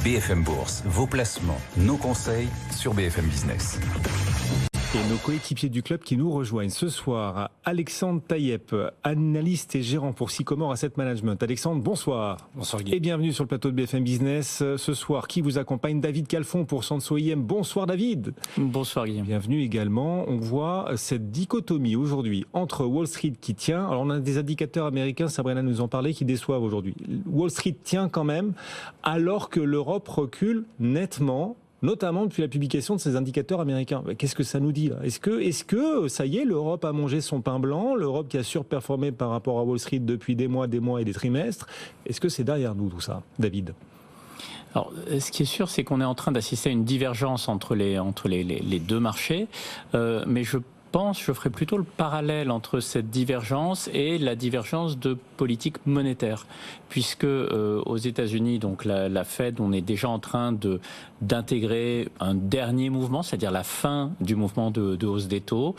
BFM Bourse, vos placements, nos conseils sur BFM Business. Et nos coéquipiers du club qui nous rejoignent ce soir, Alexandre Taïeb, analyste et gérant pour Sycomore Asset Management. Alexandre, bonsoir. Bonsoir Guy. Et bienvenue sur le plateau de BFM Business. Ce soir, qui vous accompagne? David Calfon pour Sanso IM. Bonsoir David. Bonsoir Guy. Bienvenue également. On voit cette dichotomie aujourd'hui entre Wall Street qui tient. Alors on a des indicateurs américains, Sabrina nous en parlait, qui déçoivent aujourd'hui. Wall Street tient quand même, alors que l'Europe recule nettement, notamment depuis la publication de ces indicateurs américains. Qu'est-ce que ça nous dit là ? Est-ce que ça y est, l'Europe a mangé son pain blanc, l'Europe qui a surperformé par rapport à Wall Street depuis des mois et des trimestres, est-ce que c'est derrière nous tout ça, David ? Alors, ce qui est sûr, c'est qu'on est en train d'assister à une divergence entre les deux marchés, mais je ferai plutôt le parallèle entre cette divergence et la divergence de politique monétaire, puisque aux États-Unis, donc la Fed, on est déjà en train d'intégrer un dernier mouvement, c'est-à-dire la fin du mouvement de hausse des taux.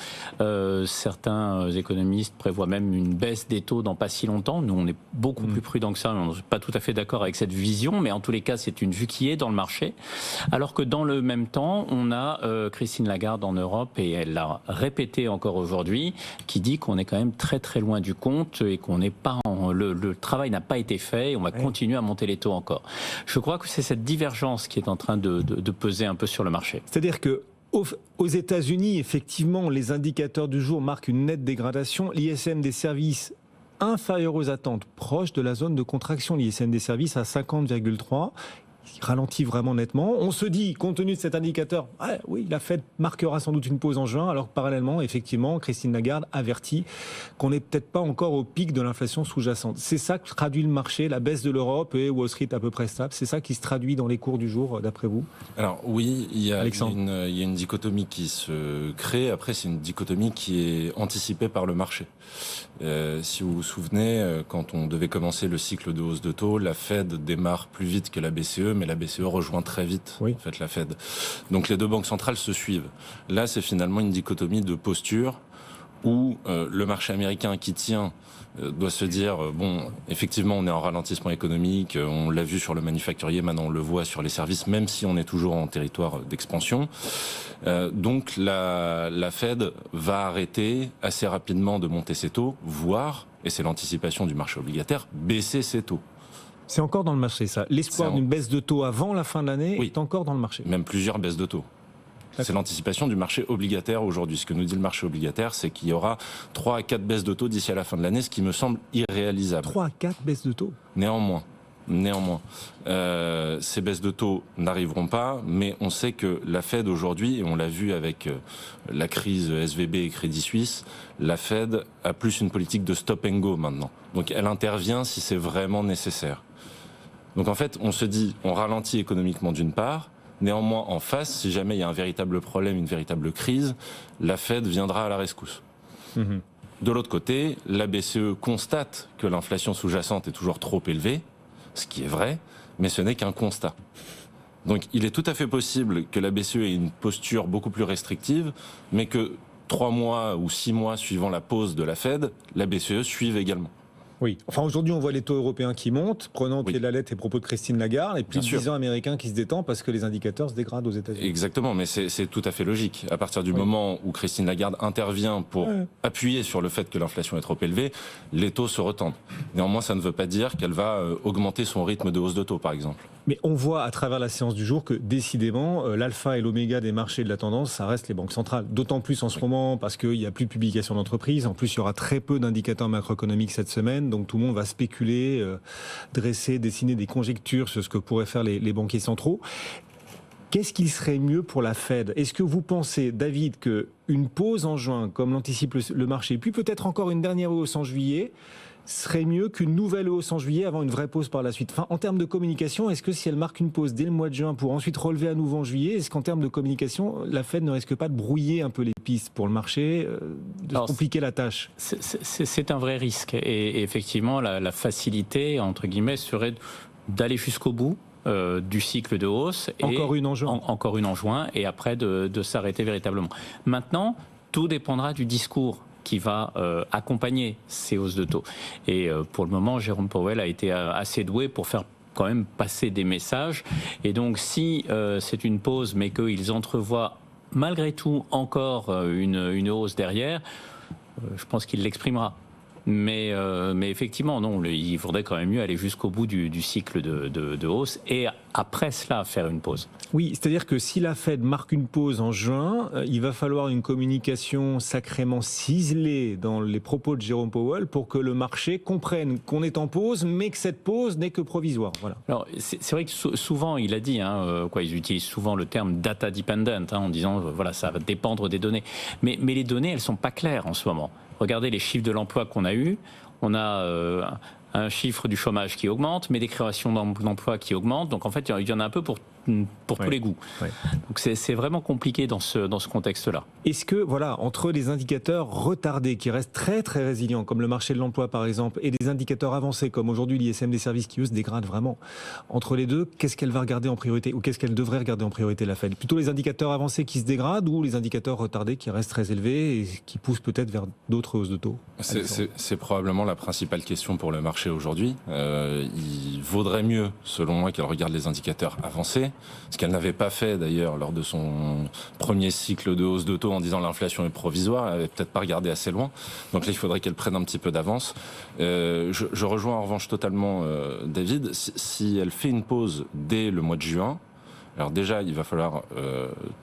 Certains économistes prévoient même une baisse des taux dans pas si longtemps. Nous, on est beaucoup plus prudents que ça, on n'est pas tout à fait d'accord avec cette vision, mais en tous les cas, c'est une vue qui est dans le marché. Alors que dans le même temps, on a Christine Lagarde en Europe, et elle l'a répété encore aujourd'hui, qui dit qu'on est quand même très très loin du compte et qu'on n'est pas le travail n'a pas été fait et on va continuer à monter les taux encore. Je crois que c'est cette divergence qui est en train de peser un peu sur le marché. C'est-à-dire que aux États-Unis, effectivement, les indicateurs du jour marquent une nette dégradation. L'ISM des services inférieur aux attentes, proche de la zone de contraction. L'ISM des services à 50,3. Il ralentit vraiment nettement. On se dit, compte tenu de cet indicateur, oui, la Fed marquera sans doute une pause en juin, alors que parallèlement, effectivement, Christine Lagarde avertit qu'on n'est peut-être pas encore au pic de l'inflation sous-jacente. C'est ça que traduit le marché, la baisse de l'Europe et Wall Street à peu près stable. C'est ça qui se traduit dans les cours du jour, d'après vous ? Alors oui, il y a une dichotomie qui se crée. Après, c'est une dichotomie qui est anticipée par le marché. Si vous vous souvenez, quand on devait commencer le cycle de hausse de taux, la Fed démarre plus vite que la BCE, mais la BCE rejoint très vite en fait la Fed. Donc les deux banques centrales se suivent. Là, c'est finalement une dichotomie de posture où le marché américain qui tient doit se dire effectivement, on est en ralentissement économique, on l'a vu sur le manufacturier, maintenant on le voit sur les services, même si on est toujours en territoire d'expansion. Donc la Fed va arrêter assez rapidement de monter ses taux, voire, et c'est l'anticipation du marché obligataire, baisser ses taux. C'est encore dans le marché, ça. L'espoir d'une baisse de taux avant la fin de l'année est encore dans le marché. Même plusieurs baisses de taux. D'accord. C'est l'anticipation du marché obligataire aujourd'hui. Ce que nous dit le marché obligataire, c'est qu'il y aura 3 à 4 baisses de taux d'ici à la fin de l'année, ce qui me semble irréalisable. 3 à 4 baisses de taux ? Néanmoins, ces baisses de taux n'arriveront pas, mais on sait que la Fed aujourd'hui, et on l'a vu avec la crise SVB et Crédit Suisse, la Fed a plus une politique de stop and go maintenant. Donc elle intervient si c'est vraiment nécessaire. Donc en fait, on se dit, on ralentit économiquement d'une part, néanmoins en face, si jamais il y a un véritable problème, une véritable crise, la Fed viendra à la rescousse. De l'autre côté, la BCE constate que l'inflation sous-jacente est toujours trop élevée, ce qui est vrai, mais ce n'est qu'un constat. Donc il est tout à fait possible que la BCE ait une posture beaucoup plus restrictive, mais que 3 mois ou 6 mois suivant la pause de la Fed, la BCE suive également. Oui. Enfin, aujourd'hui, on voit les taux européens qui montent, prenant au pied de la lettre les propos de Christine Lagarde, et puis le 10 ans américain qui se détend parce que les indicateurs se dégradent aux États-Unis. Exactement, mais c'est tout à fait logique. À partir du moment où Christine Lagarde intervient pour appuyer sur le fait que l'inflation est trop élevée, les taux se retendent. Néanmoins, ça ne veut pas dire qu'elle va augmenter son rythme de hausse de taux, par exemple. Mais on voit à travers la séance du jour que, décidément, l'alpha et l'oméga des marchés de la tendance, ça reste les banques centrales. D'autant plus en ce moment, parce qu'il n'y a plus de publication d'entreprise. En plus, il y aura très peu d'indicateurs macroéconomiques cette semaine. Donc, tout le monde va spéculer, dessiner des conjectures sur ce que pourraient faire les banquiers centraux. Qu'est-ce qu'il serait mieux pour la Fed ? Est-ce que vous pensez, David, qu'une pause en juin, comme l'anticipe le marché, puis peut-être encore une dernière hausse en juillet, serait mieux qu'une nouvelle hausse en juillet avant une vraie pause par la suite? Enfin, en termes de communication, est-ce que si elle marque une pause dès le mois de juin pour ensuite relever à nouveau en juillet, est-ce qu'en termes de communication, la Fed ne risque pas de brouiller un peu les pistes pour le marché, de compliquer la tâche? C'est un vrai risque. Et effectivement, la facilité, entre guillemets, serait d'aller jusqu'au bout du cycle de hausse. Encore une en juin. Encore une en juin, et après de s'arrêter véritablement. Maintenant, tout dépendra du discours qui va accompagner ces hausses de taux. Et pour le moment, Jérôme Powell a été assez doué pour faire quand même passer des messages. Et donc, si c'est une pause, mais qu'ils entrevoient malgré tout encore une hausse derrière, je pense qu'il l'exprimera. Mais effectivement, non, il faudrait quand même mieux aller jusqu'au bout du cycle de hausse et après cela faire une pause. Oui, c'est-à-dire que si la Fed marque une pause en juin, il va falloir une communication sacrément ciselée dans les propos de Jérôme Powell pour que le marché comprenne qu'on est en pause, mais que cette pause n'est que provisoire. Voilà. Alors, c'est vrai que souvent, il a dit, ils utilisent souvent le terme data dependent, en disant, voilà, ça va dépendre des données. Mais les données, elles sont pas claires en ce moment. Regardez les chiffres de l'emploi qu'on a eus. On a un chiffre du chômage qui augmente, mais des créations d'emplois qui augmentent. Donc en fait, il y en a un peu pour tous les goûts. Ouais. Donc c'est vraiment compliqué dans ce contexte-là. Est-ce que, voilà, entre les indicateurs retardés qui restent très très résilients, comme le marché de l'emploi par exemple, et des indicateurs avancés comme aujourd'hui l'ISM des services qui eux se dégradent vraiment, entre les deux, qu'est-ce qu'elle va regarder en priorité ou qu'est-ce qu'elle devrait regarder en priorité la Fed? Plutôt les indicateurs avancés qui se dégradent ou les indicateurs retardés qui restent très élevés et qui poussent peut-être vers d'autres hausses de taux? C'est probablement la principale question pour le marché aujourd'hui. Il vaudrait mieux, selon moi, qu'elle regarde les indicateurs avancés, ce qu'elle n'avait pas fait d'ailleurs lors de son premier cycle de hausse de taux en disant l'inflation est provisoire. Elle n'avait peut-être pas regardé assez loin. Donc là, il faudrait qu'elle prenne un petit peu d'avance. Je rejoins en revanche totalement David. Si elle fait une pause dès le mois de juin, alors déjà, il va falloir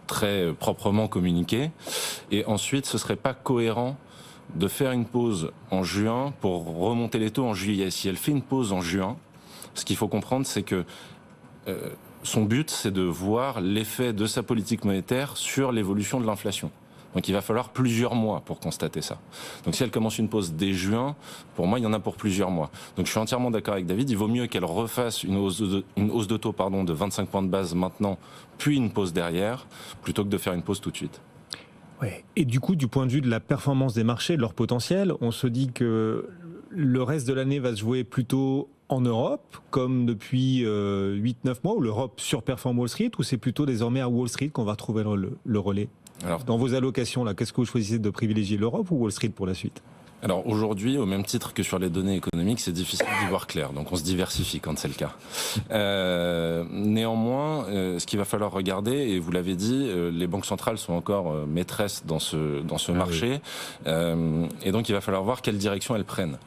très proprement communiquer. Et ensuite, ce serait pas cohérent de faire une pause en juin pour remonter les taux en juillet. Si elle fait une pause en juin, ce qu'il faut comprendre, c'est que son but, c'est de voir l'effet de sa politique monétaire sur l'évolution de l'inflation. Donc il va falloir plusieurs mois pour constater ça. Donc si elle commence une pause dès juin, pour moi, il y en a pour plusieurs mois. Donc je suis entièrement d'accord avec David, il vaut mieux qu'elle refasse une hausse de taux de 25 points de base maintenant, puis une pause derrière, plutôt que de faire une pause tout de suite. Ouais. Et du coup, du point de vue de la performance des marchés, de leur potentiel, on se dit que le reste de l'année va se jouer plutôt en Europe, comme depuis 8-9 mois, où l'Europe surperforme Wall Street, ou c'est plutôt désormais à Wall Street qu'on va retrouver le relais? Alors, dans vos allocations, là, qu'est-ce que vous choisissez de privilégier, l'Europe ou Wall Street pour la suite? Alors aujourd'hui, au même titre que sur les données économiques, c'est difficile d'y voir clair, donc on se diversifie quand c'est le cas. Néanmoins, ce qu'il va falloir regarder, et vous l'avez dit, les banques centrales sont encore maîtresses dans ce marché, oui. Et donc il va falloir voir quelle direction elles prennent.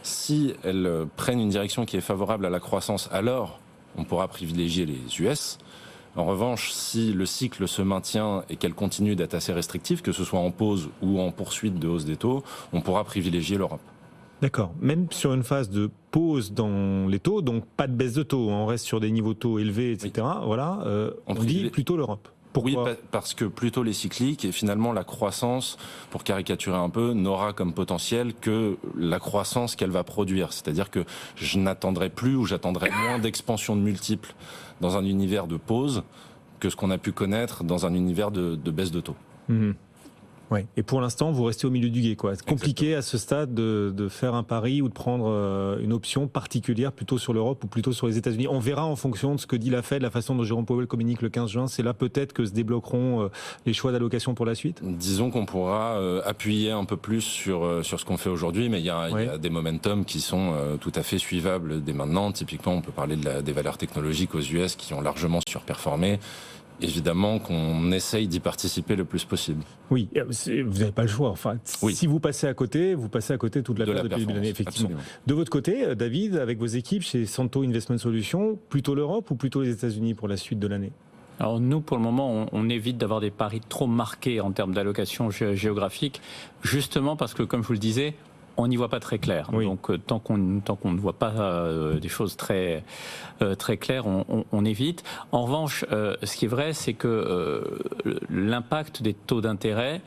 Si elles prennent une direction qui est favorable à la croissance, alors on pourra privilégier les US. En revanche, si le cycle se maintient et qu'elle continue d'être assez restrictive, que ce soit en pause ou en poursuite de hausse des taux, on pourra privilégier l'Europe. D'accord. Même sur une phase de pause dans les taux, donc pas de baisse de taux, on reste sur des niveaux de taux élevés, etc. Oui. Voilà, on dit plutôt l'Europe. Pourquoi ? Oui, parce que plutôt les cycliques, et finalement la croissance, pour caricaturer un peu, n'aura comme potentiel que la croissance qu'elle va produire. C'est-à-dire que je n'attendrai plus ou j'attendrai moins d'expansion de multiples dans un univers de pause que ce qu'on a pu connaître dans un univers de baisse de taux. Mmh. Ouais. Et pour l'instant, vous restez au milieu du gué, quoi. C'est compliqué à ce stade de faire un pari ou de prendre une option particulière plutôt sur l'Europe ou plutôt sur les États-Unis. On verra en fonction de ce que dit la Fed, la façon dont Jérôme Powell communique le 15 juin. C'est là peut-être que se débloqueront les choix d'allocation pour la suite. Disons qu'on pourra appuyer un peu plus sur ce qu'on fait aujourd'hui, mais il y a des momentum qui sont tout à fait suivables dès maintenant. Typiquement, on peut parler des valeurs technologiques aux US qui ont largement surperformé. Évidemment qu'on essaye d'y participer le plus possible. Oui, vous n'avez pas le choix. Enfin, oui. Si vous passez à côté, vous passez à côté toute la période depuis l'année, effectivement. Absolument. De votre côté, David, avec vos équipes chez Santo Investment Solutions, plutôt l'Europe ou plutôt les États-Unis pour la suite de l'année ? Alors nous, pour le moment, on évite d'avoir des paris trop marqués en termes d'allocation géographique, justement parce que, comme je vous le disais, on n'y voit pas très clair. Oui. Donc tant qu'on ne voit pas des choses très claires, on évite. En revanche, ce qui est vrai, c'est que l'impact des taux d'intérêt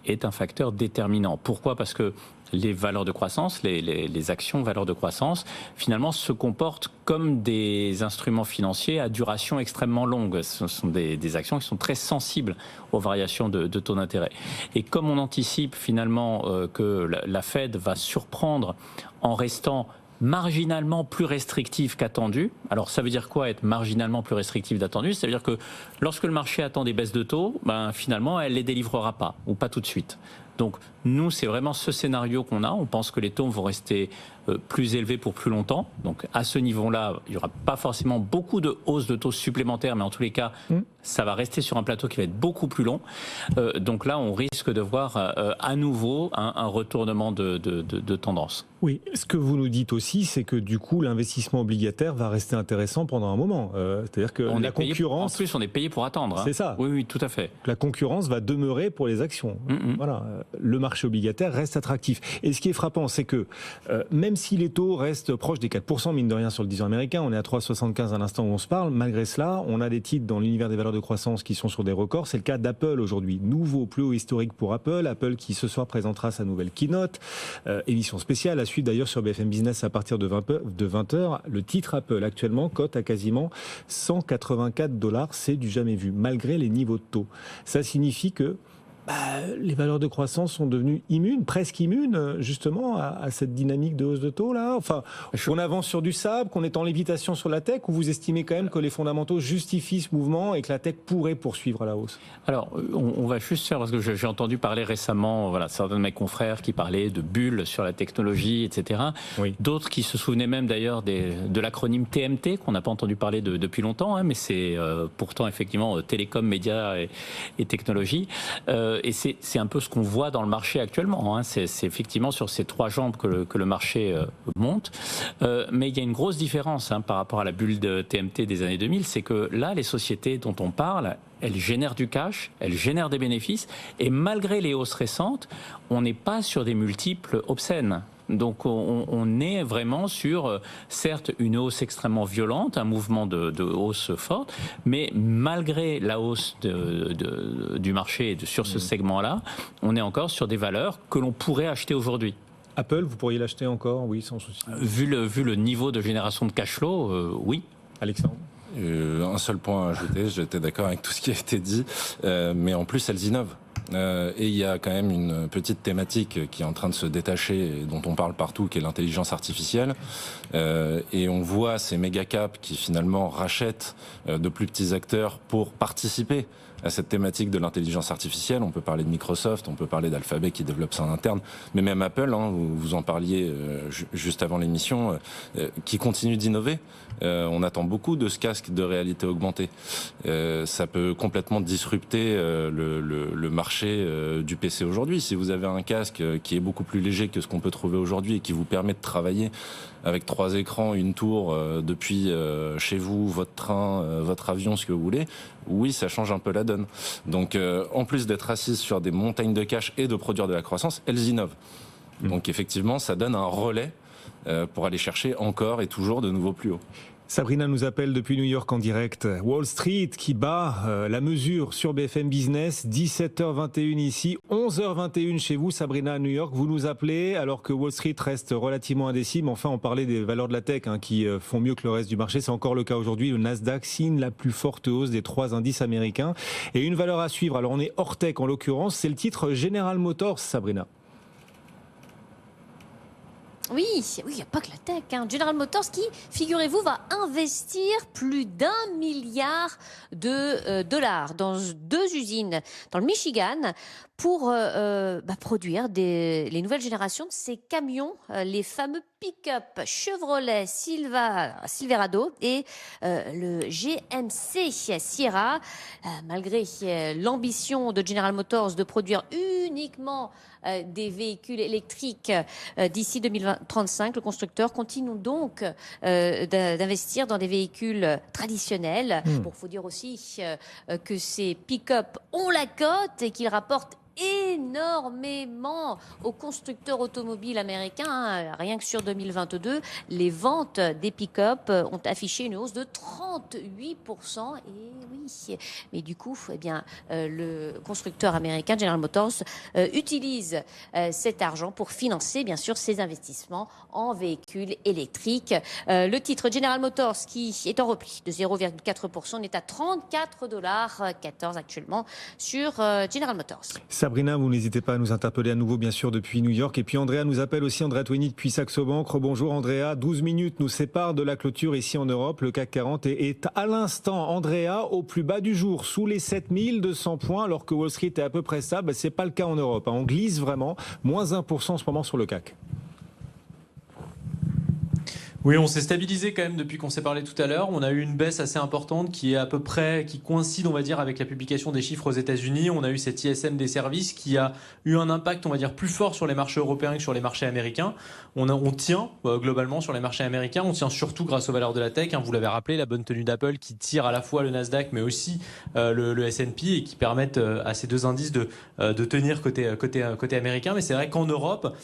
est un facteur déterminant. Pourquoi ? Parce que les valeurs de croissance, les actions valeurs de croissance, finalement se comportent comme des instruments financiers à duration extrêmement longue. Ce sont des actions qui sont très sensibles aux variations de taux d'intérêt. Et comme on anticipe finalement que la Fed va surprendre en restant marginalement plus restrictive qu'attendu. Alors ça veut dire quoi être marginalement plus restrictive d'attendu ? Ça veut dire que lorsque le marché attend des baisses de taux, finalement elle les délivrera pas ou pas tout de suite. Donc nous, c'est vraiment ce scénario qu'on a. On pense que les taux vont rester plus élevés pour plus longtemps. Donc à ce niveau-là, il n'y aura pas forcément beaucoup de hausses de taux supplémentaires, mais en tous les cas, ça va rester sur un plateau qui va être beaucoup plus long. Donc là, on risque de voir à nouveau un retournement de tendance. Oui, ce que vous nous dites aussi, c'est que du coup, l'investissement obligataire va rester intéressant pendant un moment. C'est-à-dire que la concurrence... En plus, on est payé pour attendre. C'est ça. Oui, tout à fait. La concurrence va demeurer pour les actions. Voilà, le marché obligataire reste attractif. Et ce qui est frappant, c'est que même si les taux restent proches des 4%, mine de rien, sur le 10 ans américain, on est à 3,75 à l'instant où on se parle, malgré cela, on a des titres dans l'univers des valeurs de croissance qui sont sur des records. C'est le cas d'Apple aujourd'hui. Nouveau plus haut historique pour Apple. Apple qui ce soir présentera sa nouvelle keynote. Émission spéciale à suivre d'ailleurs sur BFM Business à partir de 20h. Le titre Apple actuellement cote à quasiment $184. C'est du jamais vu, malgré les niveaux de taux. Ça signifie que les valeurs de croissance sont devenues immunes, presque immunes, justement, à cette dynamique de hausse de taux, là. Enfin, on avance sur du sable, qu'on est en lévitation sur la tech, ou vous estimez quand même que les fondamentaux justifient ce mouvement et que la tech pourrait poursuivre à la hausse? Alors, on va juste faire, parce que j'ai entendu parler récemment, certains de mes confrères qui parlaient de bulles sur la technologie, etc. Oui. D'autres qui se souvenaient même d'ailleurs de l'acronyme TMT, qu'on n'a pas entendu parler depuis longtemps, mais c'est pourtant effectivement télécom, médias et technologie. Et c'est un peu ce qu'on voit dans le marché actuellement. C'est effectivement sur ces trois jambes que le marché monte. Mais il y a une grosse différence par rapport à la bulle de TMT des années 2000, c'est que là, les sociétés dont on parle, elles génèrent du cash, elles génèrent des bénéfices, et malgré les hausses récentes, on n'est pas sur des multiples obscènes. Donc on est vraiment sur, certes, une hausse extrêmement violente, un mouvement de hausse forte, mais malgré la hausse du marché sur ce segment-là, on est encore sur des valeurs que l'on pourrait acheter aujourd'hui. Apple, vous pourriez l'acheter encore, oui, sans souci. Vu le niveau de génération de cash flow, oui. Alexandre? Un seul point à ajouter, j'étais d'accord avec tout ce qui a été dit, mais en plus elles innovent. Et il y a quand même une petite thématique qui est en train de se détacher et dont on parle partout, qui est l'intelligence artificielle. Et on voit ces méga caps qui finalement rachètent de plus petits acteurs pour participer à cette thématique de l'intelligence artificielle. On peut parler de Microsoft, on peut parler d'Alphabet qui développe ça en interne, mais même Apple, vous en parliez juste avant l'émission, qui continue d'innover. On attend beaucoup de ce casque de réalité augmentée. Ça peut complètement disrupter le marché du PC aujourd'hui. Si vous avez un casque qui est beaucoup plus léger que ce qu'on peut trouver aujourd'hui et qui vous permet de travailler avec 3 écrans, une tour, depuis chez vous, votre train, votre avion, ce que vous voulez, oui, ça change un peu la donne. Donc, en plus d'être assises sur des montagnes de cash et de produire de la croissance, elles innovent. Donc, effectivement, ça donne un relais pour aller chercher encore et toujours de nouveaux plus hauts. Sabrina nous appelle depuis New York en direct. Wall Street qui bat la mesure sur BFM Business, 17h21 ici, 11h21 chez vous. Sabrina à New York, vous nous appelez alors que Wall Street reste relativement indécis. Mais enfin, on parlait des valeurs de la tech qui font mieux que le reste du marché. C'est encore le cas aujourd'hui. Le Nasdaq signe la plus forte hausse des 3 indices américains. Et une valeur à suivre, alors on est hors tech en l'occurrence, c'est le titre General Motors, Sabrina. Oui, il n'y a pas que la tech. General Motors qui, figurez-vous, va investir plus d'1 milliard de dollars dans 2 usines dans le Michigan pour produire les nouvelles générations de ces camions, les fameux pick-up Chevrolet Silverado et le GMC Sierra. Malgré l'ambition de General Motors de produire uniquement des véhicules électriques d'ici 2035, le constructeur continue donc d'investir dans des véhicules traditionnels. Bon, faut dire aussi que ces pick-up ont la cote et qu'ils rapportent énormément aux constructeurs automobiles américains. Rien que sur 2022, les ventes des pick-up ont affiché une hausse de 38%. Et oui, mais du coup, le constructeur américain General Motors utilise cet argent pour financer, bien sûr, ses investissements en véhicules électriques. Le titre General Motors, qui est en repli de 0,4%, on est à $34,14 actuellement sur General Motors. Sabrina, vous n'hésitez pas à nous interpeller à nouveau, bien sûr, depuis New York. Et puis Andrea nous appelle aussi, Andrea Twining depuis Saxo Bank. Rebonjour Andrea, 12 minutes nous séparent de la clôture ici en Europe. Le CAC 40 est à l'instant, Andrea, au plus bas du jour, sous les 7200 points, alors que Wall Street est à peu près stable. C'est pas le cas en Europe. On glisse vraiment, moins 1% en ce moment sur le CAC. Oui, on s'est stabilisé quand même depuis qu'on s'est parlé tout à l'heure. On a eu une baisse assez importante qui est à peu près, qui coïncide, on va dire, avec la publication des chiffres aux États-Unis. On a eu cet ISM des services qui a eu un impact, on va dire, plus fort sur les marchés européens que sur les marchés américains. On tient globalement sur les marchés américains. On tient surtout grâce aux valeurs de la tech. Vous l'avez rappelé, la bonne tenue d'Apple qui tire à la fois le Nasdaq, mais aussi le S&P et qui permettent à ces deux indices de tenir côté américain. Mais c'est vrai qu'en Europe,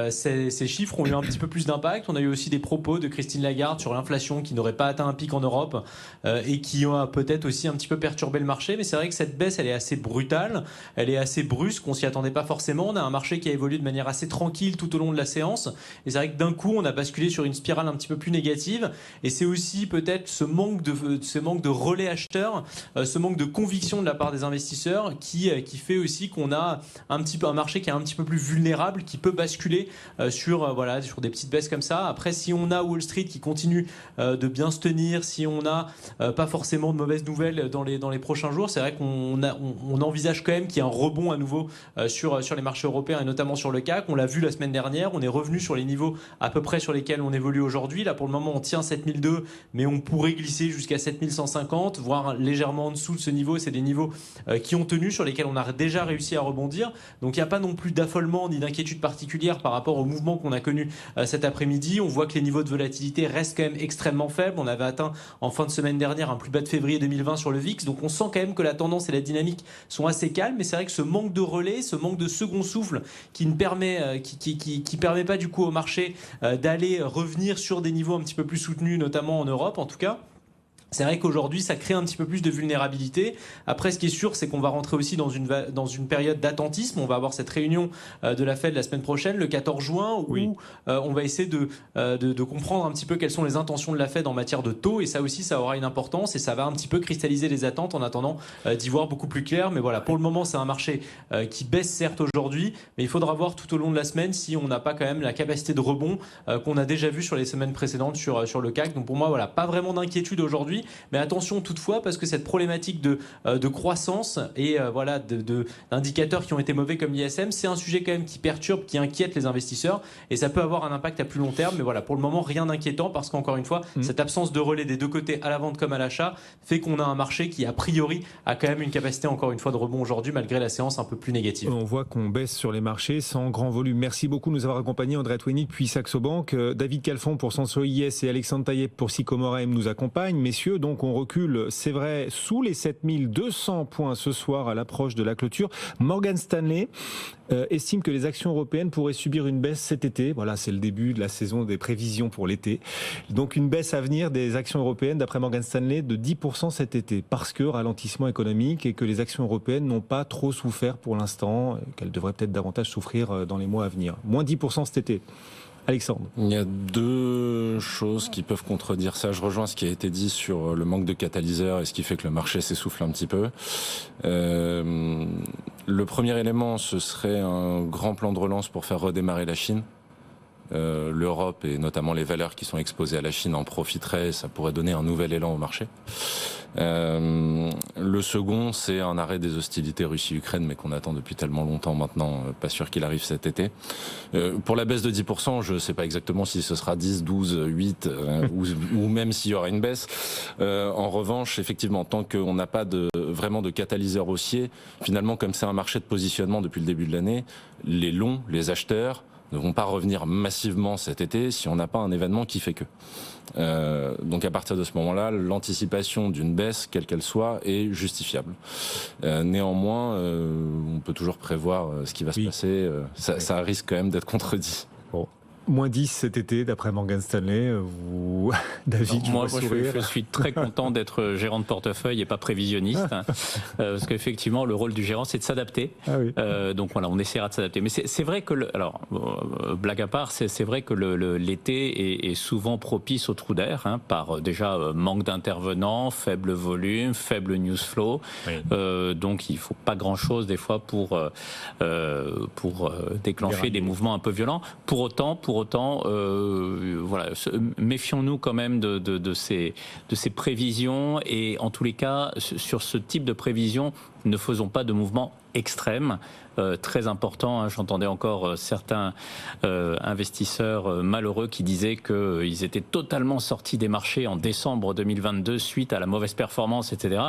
ces chiffres ont eu un petit peu plus d'impact. On a eu aussi des propos de Christine Lagarde sur l'inflation qui n'aurait pas atteint un pic en Europe et qui ont peut-être aussi un petit peu perturbé le marché. Mais c'est vrai que cette baisse, elle est assez brutale, elle est assez brusque, on s'y attendait pas forcément. On a un marché qui a évolué de manière assez tranquille tout au long de la séance. Et c'est vrai que d'un coup, on a basculé sur une spirale un petit peu plus négative. Et c'est aussi peut-être ce manque de relais acheteurs, ce manque de conviction de la part des investisseurs qui fait aussi qu'on a un marché qui est un petit peu plus vulnérable, qui peut basculer sur des petites baisses comme ça. Après, si on a Wall Street qui continue de bien se tenir, si on n'a pas forcément de mauvaises nouvelles dans les prochains jours, c'est vrai qu'on envisage quand même qu'il y ait un rebond à nouveau sur les marchés européens et notamment sur le CAC. On l'a vu la semaine dernière, on est revenu sur les niveaux à peu près sur lesquels on évolue aujourd'hui. Là, pour le moment, on tient 7002, mais on pourrait glisser jusqu'à 7150, voire légèrement en dessous de ce niveau. C'est des niveaux qui ont tenu, sur lesquels on a déjà réussi à rebondir. Donc, il n'y a pas non plus d'affolement ni d'inquiétude particulière par rapport au mouvement qu'on a connu cet après-midi. On voit que les niveaux de volatilité reste quand même extrêmement faible. On avait atteint en fin de semaine dernière un plus bas de février 2020 sur le VIX. Donc on sent quand même que la tendance et la dynamique sont assez calmes. Mais c'est vrai que ce manque de relais, ce manque de second souffle qui ne permet pas du coup au marché d'aller revenir sur des niveaux un petit peu plus soutenus, notamment en Europe en tout cas. C'est vrai qu'aujourd'hui, ça crée un petit peu plus de vulnérabilité. Après, ce qui est sûr, c'est qu'on va rentrer aussi dans une période d'attentisme. On va avoir cette réunion de la Fed la semaine prochaine, le 14 juin, où on va essayer de comprendre un petit peu quelles sont les intentions de la Fed en matière de taux. Et ça aussi, ça aura une importance et ça va un petit peu cristalliser les attentes en attendant d'y voir beaucoup plus clair. Mais voilà, pour le moment, c'est un marché qui baisse certes aujourd'hui, mais il faudra voir tout au long de la semaine si on n'a pas quand même la capacité de rebond qu'on a déjà vu sur les semaines précédentes sur le CAC. Donc pour moi, voilà, pas vraiment d'inquiétude aujourd'hui. Mais attention toutefois, parce que cette problématique de croissance et d'indicateurs qui ont été mauvais comme l'ISM, c'est un sujet quand même qui perturbe, qui inquiète les investisseurs et ça peut avoir un impact à plus long terme. Mais voilà, pour le moment, rien d'inquiétant parce qu'encore une fois, cette absence de relais des deux côtés, à la vente comme à l'achat, fait qu'on a un marché qui, a priori, a quand même une capacité, encore une fois, de rebond aujourd'hui, malgré la séance un peu plus négative. On voit qu'on baisse sur les marchés sans grand volume. Merci beaucoup de nous avoir accompagnés. Andrea Twining, puis Saxo Bank. David Calfon pour Senso IS et Alexandre Taïeb pour Sycomore AM nous accompagnent. Messieurs, donc on recule, c'est vrai, sous les 7200 points ce soir à l'approche de la clôture. Morgan Stanley estime que les actions européennes pourraient subir une baisse cet été. Voilà, c'est le début de la saison des prévisions pour l'été. Donc une baisse à venir des actions européennes, d'après Morgan Stanley, de 10% cet été, parce que ralentissement économique et que les actions européennes n'ont pas trop souffert pour l'instant, qu'elles devraient peut-être davantage souffrir dans les mois à venir. Moins 10% cet été. Alexandre. Il y a deux choses qui peuvent contredire ça. Je rejoins ce qui a été dit sur le manque de catalyseurs et ce qui fait que le marché s'essouffle un petit peu. Le premier élément, ce serait un grand plan de relance pour faire redémarrer la Chine. L'Europe et notamment les valeurs qui sont exposées à la Chine en profiteraient, ça pourrait donner un nouvel élan au marché. Le second, c'est un arrêt des hostilités Russie-Ukraine, mais qu'on attend depuis tellement longtemps maintenant, pas sûr qu'il arrive cet été. Pour la baisse de 10%, je ne sais pas exactement si ce sera 10, 12, 8, ou même s'il y aura une baisse. En revanche, effectivement, tant qu'on n'a pas vraiment de catalyseur haussier, finalement, comme c'est un marché de positionnement depuis le début de l'année, les longs, les acheteurs, ne vont pas revenir massivement cet été si on n'a pas un événement qui fait que. Donc à partir de ce moment-là, l'anticipation d'une baisse, quelle qu'elle soit, est justifiable. Néanmoins, on peut toujours prévoir ce qui va se passer. Ça risque quand même d'être contredit. Bon. Moins 10 cet été, d'après Morgan Stanley. David, moi, je suis très content d'être gérant de portefeuille et pas prévisionniste. Parce qu'effectivement, le rôle du gérant, c'est de s'adapter. Donc voilà, on essaiera de s'adapter. Mais c'est vrai que, blague à part, c'est vrai que l'été est souvent propice au trou d'air, par déjà manque d'intervenants, faible volume, faible news flow. Donc il ne faut pas grand-chose des fois pour déclencher des mouvements un peu violents. Pour autant, voilà, méfions-nous quand même de ces prévisions, et en tous les cas, sur ce type de prévisions, ne faisons pas de mouvements extrêmes. Très important, j'entendais encore certains investisseurs malheureux qui disaient qu'ils étaient totalement sortis des marchés en décembre 2022 suite à la mauvaise performance, etc.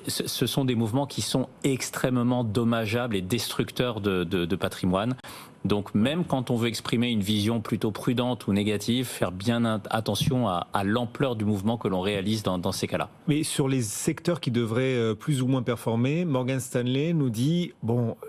Ce sont des mouvements qui sont extrêmement dommageables et destructeurs de patrimoine. Donc même quand on veut exprimer une vision plutôt prudente ou négative, faire bien attention à l'ampleur du mouvement que l'on réalise dans ces cas-là. Mais sur les secteurs qui devraient plus ou moins performer, Morgan Stanley nous dit,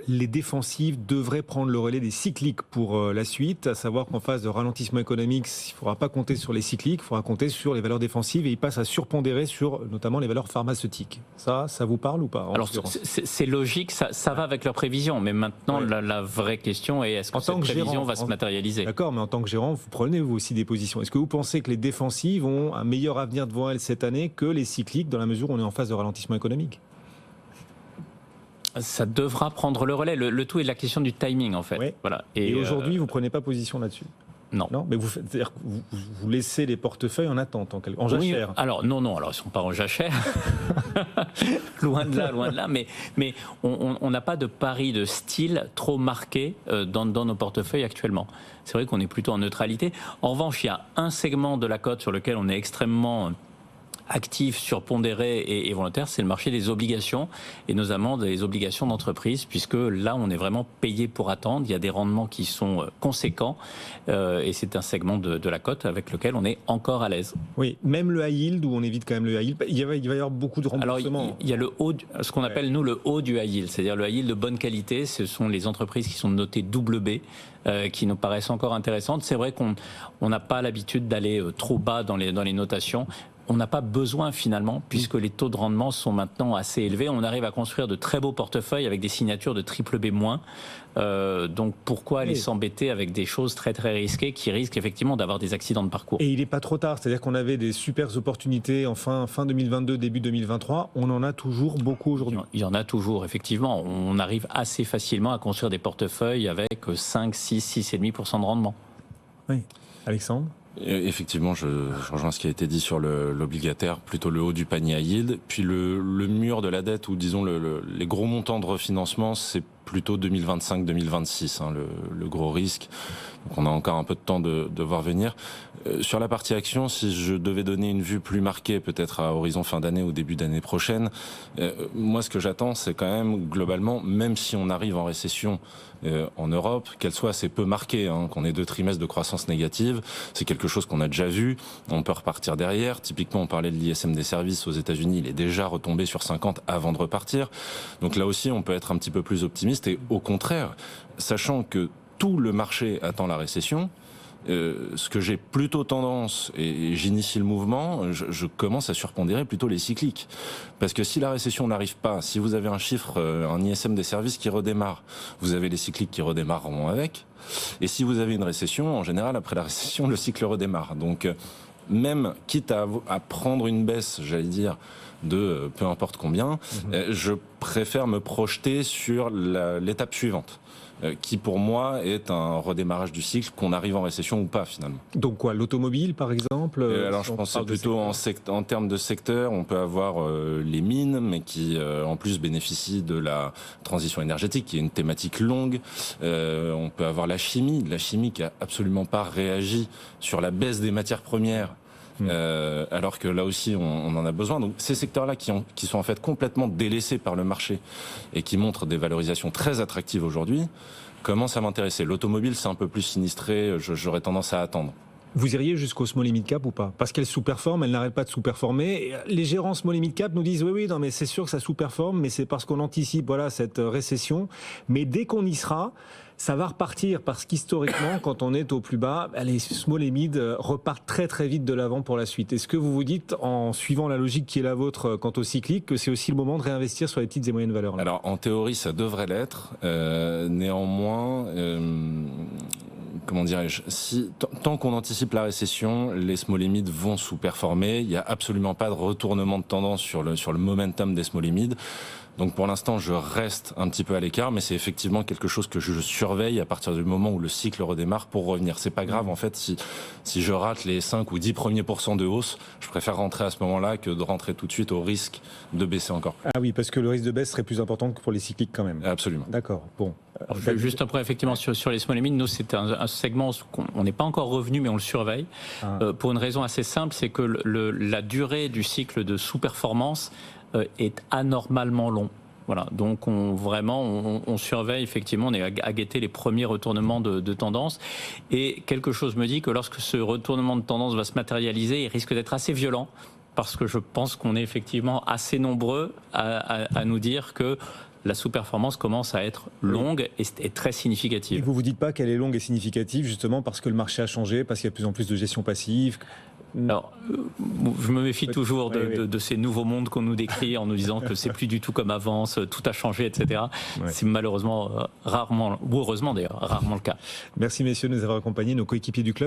les défensives devraient prendre le relais des cycliques pour la suite, à savoir qu'en phase de ralentissement économique, il ne faudra pas compter sur les cycliques, il faudra compter sur les valeurs défensives, et il passe à surpondérer sur notamment les valeurs pharmaceutiques. Ça vous parle ou pas? Alors c'est logique, ça va avec leurs prévisions, mais maintenant la vraie question est, est-ce que cette prévision va se matérialiser? D'accord, mais en tant que gérant, vous prenez vous aussi des positions. Est-ce que vous pensez que les défensives ont un meilleur avenir devant elles cette année que les cycliques, dans la mesure où on est en phase de ralentissement économique? Ça devra prendre le relais. Le tout est de la question du timing, en fait. Oui. Voilà. Et aujourd'hui, vous prenez pas position là-dessus? Non. Mais c'est-à-dire que vous laissez les portefeuilles en attente, en jachère. Oui, alors non, alors ils sont pas en jachère. loin de là. Mais on n'a pas de pari de style trop marqué dans nos portefeuilles actuellement. C'est vrai qu'on est plutôt en neutralité. En revanche, il y a un segment de la cote sur lequel on est extrêmement actif, surpondéré et volontaire, c'est le marché des obligations, et notamment des obligations d'entreprise, puisque là on est vraiment payé pour attendre. Il y a des rendements qui sont conséquents, et c'est un segment de la cote avec lequel on est encore à l'aise. Oui, même le high yield, où on évite quand même le high yield, il va y avoir beaucoup de remboursements. Alors il y a le haut, ce qu'on appelle nous le haut du high yield, c'est-à-dire le high yield de bonne qualité. Ce sont les entreprises qui sont notées double B, qui nous paraissent encore intéressantes. C'est vrai qu'on n'a pas l'habitude d'aller trop bas dans les notations. On n'a pas besoin finalement, puisque les taux de rendement sont maintenant assez élevés. On arrive à construire de très beaux portefeuilles avec des signatures de triple B-. Donc pourquoi aller s'embêter avec des choses très très risquées qui risquent effectivement d'avoir des accidents de parcours? Et il n'est pas trop tard, c'est-à-dire qu'on avait des super opportunités en fin 2022, début 2023. On en a toujours beaucoup aujourd'hui. Il y en a toujours, effectivement. On arrive assez facilement à construire des portefeuilles avec 5, 6, 6,5% de rendement. Oui. Alexandre? Effectivement, je rejoins ce qui a été dit sur l'obligataire, plutôt le haut du panier à yield. Puis le mur de la dette, ou disons les gros montants de refinancement, c'est plutôt 2025-2026, le gros risque. Donc on a encore un peu de temps de voir venir. Sur la partie action, si je devais donner une vue plus marquée, peut-être à horizon fin d'année ou début d'année prochaine, moi ce que j'attends, c'est quand même globalement, même si on arrive en récession en Europe, qu'elle soit assez peu marquée, qu'on ait 2 trimestres de croissance négative, c'est quelque chose qu'on a déjà vu, on peut repartir derrière. Typiquement, on parlait de l'ISM des services aux États-Unis, il est déjà retombé sur 50 avant de repartir. Donc là aussi, on peut être un petit peu plus optimiste, et au contraire, sachant que tout le marché attend la récession, ce que j'ai plutôt tendance, et j'initie le mouvement, je commence à surpondérer plutôt les cycliques. Parce que si la récession n'arrive pas, si vous avez un chiffre, un ISM des services qui redémarre, vous avez les cycliques qui redémarreront avec. Et si vous avez une récession, en général, après la récession, le cycle redémarre. Donc, même quitte à prendre une baisse, j'allais dire, de peu importe combien, je préfère me projeter sur l'étape suivante, qui pour moi est un redémarrage du cycle, qu'on arrive en récession ou pas finalement. Donc quoi, l'automobile par exemple? Alors je pense plutôt en termes de secteur, on peut avoir les mines, mais qui en plus bénéficient de la transition énergétique, qui est une thématique longue. On peut avoir la chimie qui a absolument pas réagi sur la baisse des matières premières. Alors que là aussi on en a besoin. Donc ces secteurs-là qui sont en fait complètement délaissés par le marché et qui montrent des valorisations très attractives aujourd'hui, commencent à m'intéresser. L'automobile, c'est un peu plus sinistré, j'aurais tendance à attendre. Vous iriez jusqu'au small et mid cap ou pas? Parce qu'elle sous-performe, elle n'arrête pas de sous-performer. Les gérants small et mid cap nous disent oui, non mais c'est sûr que ça sous-performe, mais c'est parce qu'on anticipe cette récession. Mais dès qu'on y sera, ça va repartir parce qu'historiquement, quand on est au plus bas, les small et mid repartent très très vite de l'avant pour la suite. Est-ce que vous vous dites, en suivant la logique qui est la vôtre quant au cyclique, que c'est aussi le moment de réinvestir sur les petites et moyennes valeurs là? Alors en théorie, ça devrait l'être. Néanmoins, comment dirais-je, tant qu'on anticipe la récession, les small et mid vont sous-performer. Il n'y a absolument pas de retournement de tendance sur le momentum des small et mid. Donc pour l'instant, je reste un petit peu à l'écart, mais c'est effectivement quelque chose que je surveille à partir du moment où le cycle redémarre pour revenir. C'est pas grave en fait si je rate les 5 ou 10 premiers % de hausse, je préfère rentrer à ce moment-là que de rentrer tout de suite au risque de baisser encore. Ah oui, parce que le risque de baisse serait plus important que pour les cycliques quand même. Absolument. D'accord. Bon. Juste après, effectivement, sur les small et mid, nous, c'est un segment on n'est pas encore revenu, mais on le surveille. Pour une raison assez simple, c'est que la durée du cycle de sous-performance est anormalement long. Voilà, donc on surveille effectivement, on est à guetter les premiers retournements de tendance, et quelque chose me dit que lorsque ce retournement de tendance va se matérialiser, il risque d'être assez violent, parce que je pense qu'on est effectivement assez nombreux à nous dire que la sous-performance commence à être longue et très significative. Et vous vous dites pas qu'elle est longue et significative justement parce que le marché a changé, parce qu'il y a de plus en plus de gestion passive? Alors, je me méfie toujours de ces nouveaux mondes qu'on nous décrit en nous disant que c'est plus du tout comme avant, tout a changé, etc. Ouais. C'est malheureusement rarement, ou heureusement d'ailleurs, rarement le cas. Merci messieurs de nous avoir accompagnés, nos coéquipiers du club.